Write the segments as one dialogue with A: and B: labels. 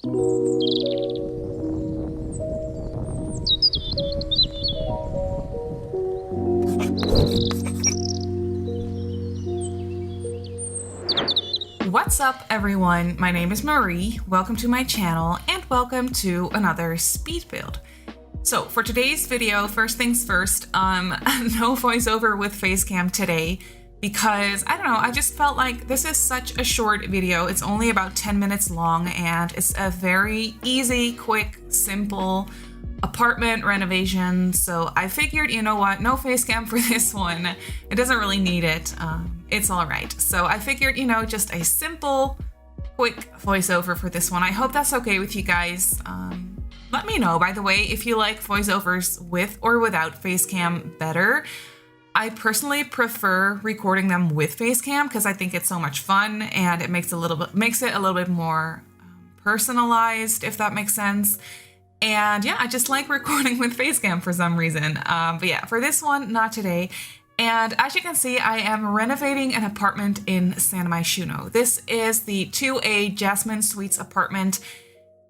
A: What's up everyone, my name is Marie, welcome to my channel and welcome to another speed build. So for today's video, first things first, no voiceover with facecam today because I don't know, I just felt like this is such a short video. It's only about 10 minutes long and it's a very easy, quick, simple apartment renovation. So I figured, you know what, no facecam for this one. It doesn't really need it. It's all right. So I figured, you know, just a simple, quick voiceover for this one. I hope that's okay with you guys. Let me know, by the way, if you like voiceovers with or without facecam better. I personally prefer recording them with facecam because I think it's so much fun and it makes it a little bit more personalized, if that makes sense. And yeah, I just like recording with facecam for some reason. But yeah, for this one, not today. And as you can see, I am renovating an apartment in Simmarysims. This is the 2A Jasmine Suites apartment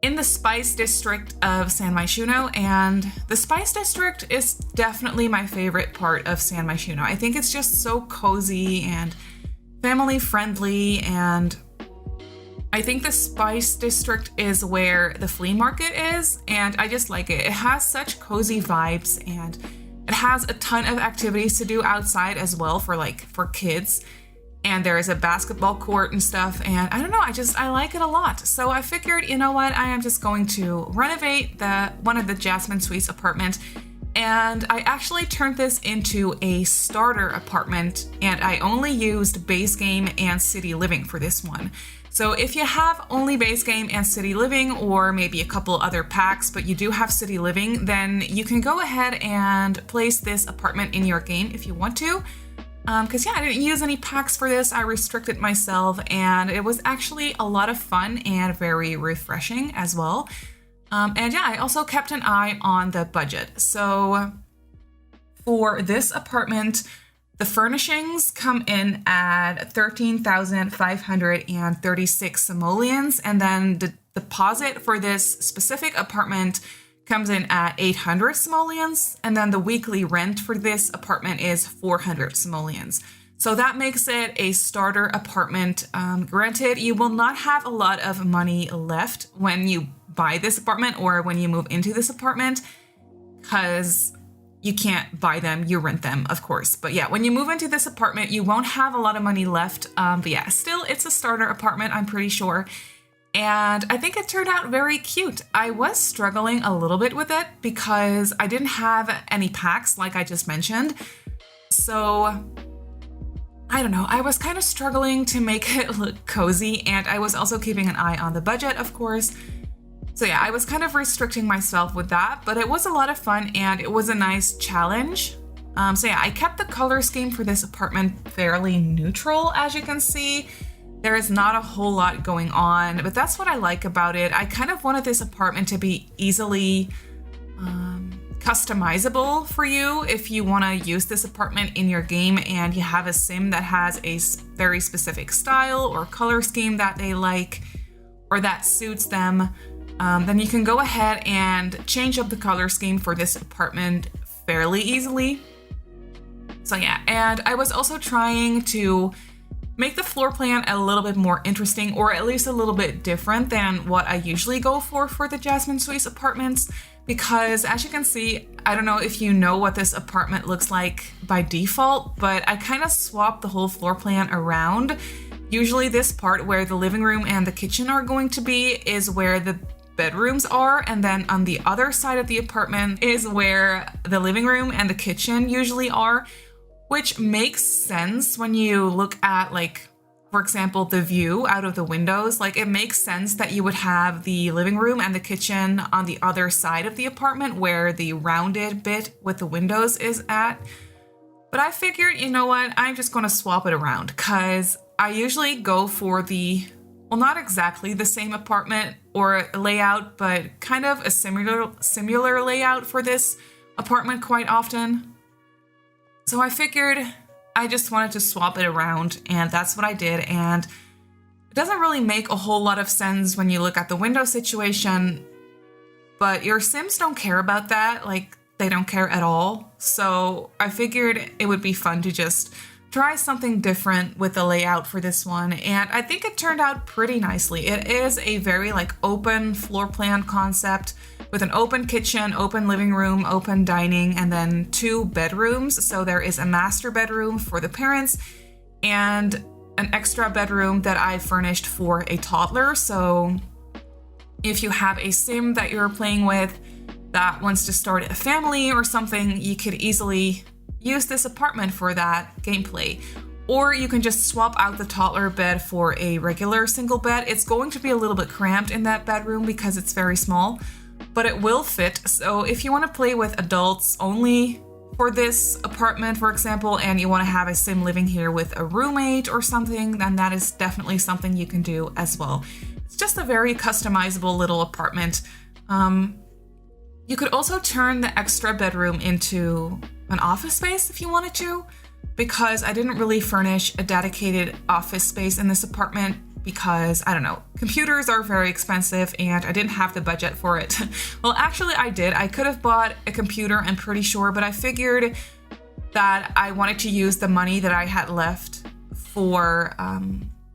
A: in the Spice District of Simmarysims. And the Spice District is definitely my favorite part of Simmarysims. I think it's just so cozy and family friendly, and I think the Spice District is where the flea market is, and I just like it. It has such cozy vibes and it has a ton of activities to do outside as well for kids. And there is a basketball court and stuff, and I don't know, I like it a lot. So I figured, you know what, I am just going to renovate one of the Jasmine Suites apartment. And I actually turned this into a starter apartment, and I only used base game and city living for this one. So if you have only base game and city living, or maybe a couple other packs, but you do have city living, then you can go ahead and place this apartment in your game if you want to. Because yeah, I didn't use any packs for this. I restricted myself, and it was actually a lot of fun and very refreshing as well. And yeah, I also kept an eye on the budget. So for this apartment, the furnishings come in at 13,536 simoleons, and then the deposit for this specific apartment comes in at 800 simoleons, and then the weekly rent for this apartment is 400 simoleons. So that makes it a starter apartment. Granted, you will not have a lot of money left when you buy this apartment or when you move into this apartment, because you can't buy them, you rent them, of course. But yeah, when you move into this apartment, you won't have a lot of money left. But yeah, still, it's a starter apartment, I'm pretty sure. And I think it turned out very cute. I was struggling a little bit with it because I didn't have any packs, like I just mentioned. So I don't know, I was kind of struggling to make it look cozy, and I was also keeping an eye on the budget, of course. So yeah, I was kind of restricting myself with that, but it was a lot of fun and it was a nice challenge. So yeah, I kept the color scheme for this apartment fairly neutral, as you can see. There is not a whole lot going on, but that's what I like about it. I kind of wanted this apartment to be easily customizable for you if you want to use this apartment in your game and you have a sim that has a very specific style or color scheme that they like or that suits them. Then you can go ahead and change up the color scheme for this apartment fairly easily. So yeah, and I was also trying to make the floor plan a little bit more interesting, or at least a little bit different than what I usually go for the Jasmine Suites apartments, because as you can see, I don't know if you know what this apartment looks like by default, but I kind of swapped the whole floor plan around. Usually this part where the living room and the kitchen are going to be is where the bedrooms are, and then on the other side of the apartment is where the living room and the kitchen usually are, which makes sense when you look at, like, for example, the view out of the windows. Like, it makes sense that you would have the living room and the kitchen on the other side of the apartment where the rounded bit with the windows is at. But I figured, you know what, I'm just gonna swap it around because I usually go for the, well, not exactly the same apartment or layout, but kind of a similar layout for this apartment quite often. So I figured I just wanted to swap it around, and that's what I did. And It doesn't really make a whole lot of sense when you look at the window situation, but your Sims don't care about that. Like, they don't care at all. So I figured it would be fun to just try something different with the layout for this one, and I think it turned out pretty nicely. It is a very like open floor plan concept with an open kitchen, open living room, open dining, and then 2 bedrooms. So there is a master bedroom for the parents and an extra bedroom that I furnished for a toddler. So if you have a sim that you're playing with that wants to start a family or something, you could easily use this apartment for that gameplay. Or you can just swap out the toddler bed for a regular single bed. It's going to be a little bit cramped in that bedroom because it's very small, but it will fit. So if you want to play with adults only for this apartment, for example, and you want to have a sim living here with a roommate or something, then that is definitely something you can do as well. It's just a very customizable little apartment. You could also turn the extra bedroom into an office space if you wanted to, because I didn't really furnish a dedicated office space in this apartment because, I don't know, computers are very expensive and I didn't have the budget for it. Well, actually I did. I could have bought a computer, I'm pretty sure, but I figured that I wanted to use the money that I had left for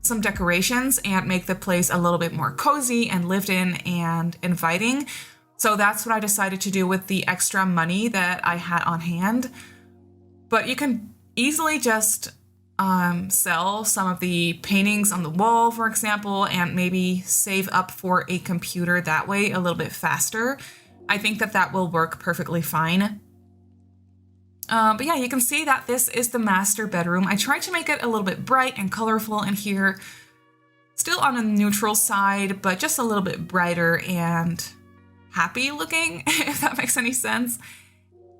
A: some decorations and make the place a little bit more cozy and lived in and inviting. So that's what I decided to do with the extra money that I had on hand. But you can easily just sell some of the paintings on the wall, for example, and maybe save up for a computer that way a little bit faster. I think that that will work perfectly fine. But yeah, you can see that this is the master bedroom. I tried to make it a little bit bright and colorful in here. Still on a neutral side, but just a little bit brighter and happy looking, if that makes any sense.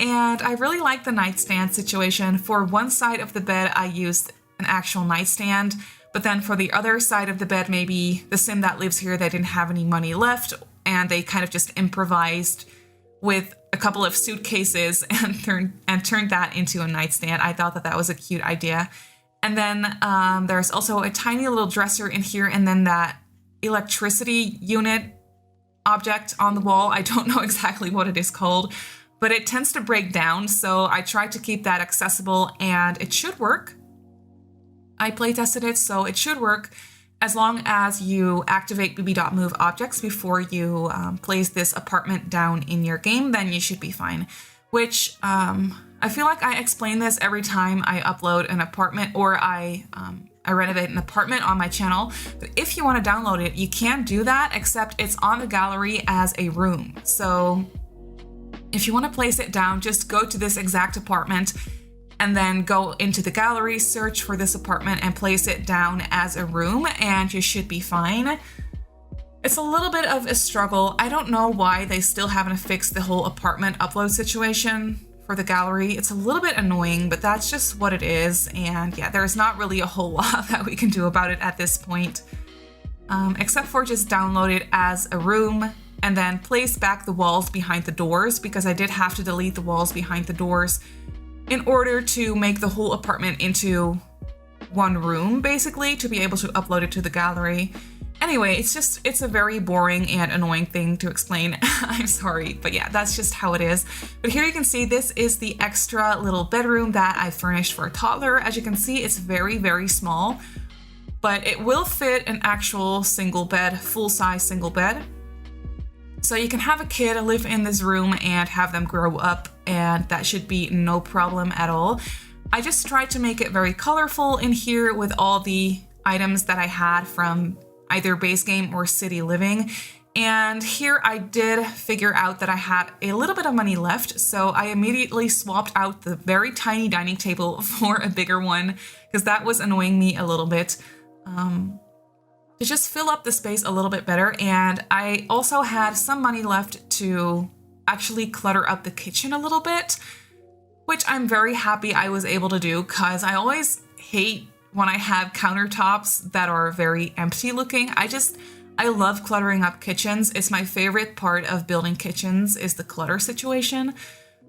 A: And I really like the nightstand situation. For one side of the bed, I used an actual nightstand, but then for the other side of the bed, maybe the sim that lives here, they didn't have any money left, and they kind of just improvised with a couple of suitcases and turned that into a nightstand. I thought that that was a cute idea. And then there's also a tiny little dresser in here, and then that electricity unit object on the wall. I don't know exactly what it is called, but it tends to break down, so I tried to keep that accessible, and it should work. I play tested it, so it should work as long as you activate bb.move objects before you place this apartment down in your game. Then you should be fine. Which I feel like I explain this every time I upload an apartment or I renovate an apartment on my channel. But if you want to download it, you can do that, except it's on the gallery as a room. So if you want to place it down, just go to this exact apartment and then go into the gallery, search for this apartment and place it down as a room, and you should be fine. It's a little bit of a struggle. I don't know why they still haven't fixed the whole apartment upload situation for the gallery. It's a little bit annoying, but that's just what it is. And yeah, there's not really a whole lot that we can do about it at this point, except for just download it as a room and then place back the walls behind the doors, because I did have to delete the walls behind the doors in order to make the whole apartment into one room, basically, to be able to upload it to the gallery. Anyway, it's a very boring and annoying thing to explain. I'm sorry, but yeah, that's just how it is. But here you can see this is the extra little bedroom that I furnished for a toddler. As you can see, it's very, very small, but it will fit an actual single bed, full-size single bed. So you can have a kid live in this room and have them grow up, and that should be no problem at all. I just tried to make it very colorful in here with all the items that I had from either base game or city living. And here I did figure out that I had a little bit of money left, so I immediately swapped out the very tiny dining table for a bigger one, because that was annoying me a little bit. To just fill up the space a little bit better. And I also had some money left to actually clutter up the kitchen a little bit, which I'm very happy I was able to do, because I always hate when I have countertops that are very empty looking. I love cluttering up kitchens. It's my favorite part of building kitchens, is the clutter situation.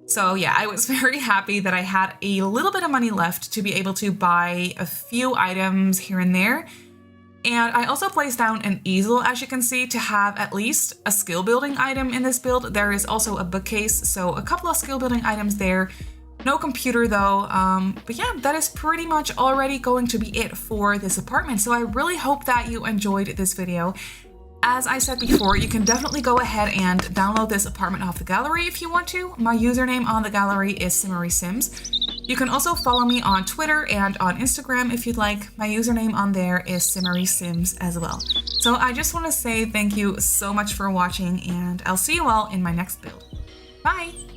A: So yeah, I was very happy that I had a little bit of money left to be able to buy a few items here and there. And I also placed down an easel, as you can see, to have at least a skill building item in this build. There is also a bookcase, so a couple of skill building items there. No computer though, but yeah, that is pretty much already going to be it for this apartment. So I really hope that you enjoyed this video. As I said before, you can definitely go ahead and download this apartment off the gallery if you want to. My username on the gallery is Simmarysims. You can also follow me on Twitter and on Instagram if you'd like. My username on there is Simmarysims as well. So I just want to say thank you so much for watching, and I'll see you all in my next build. Bye!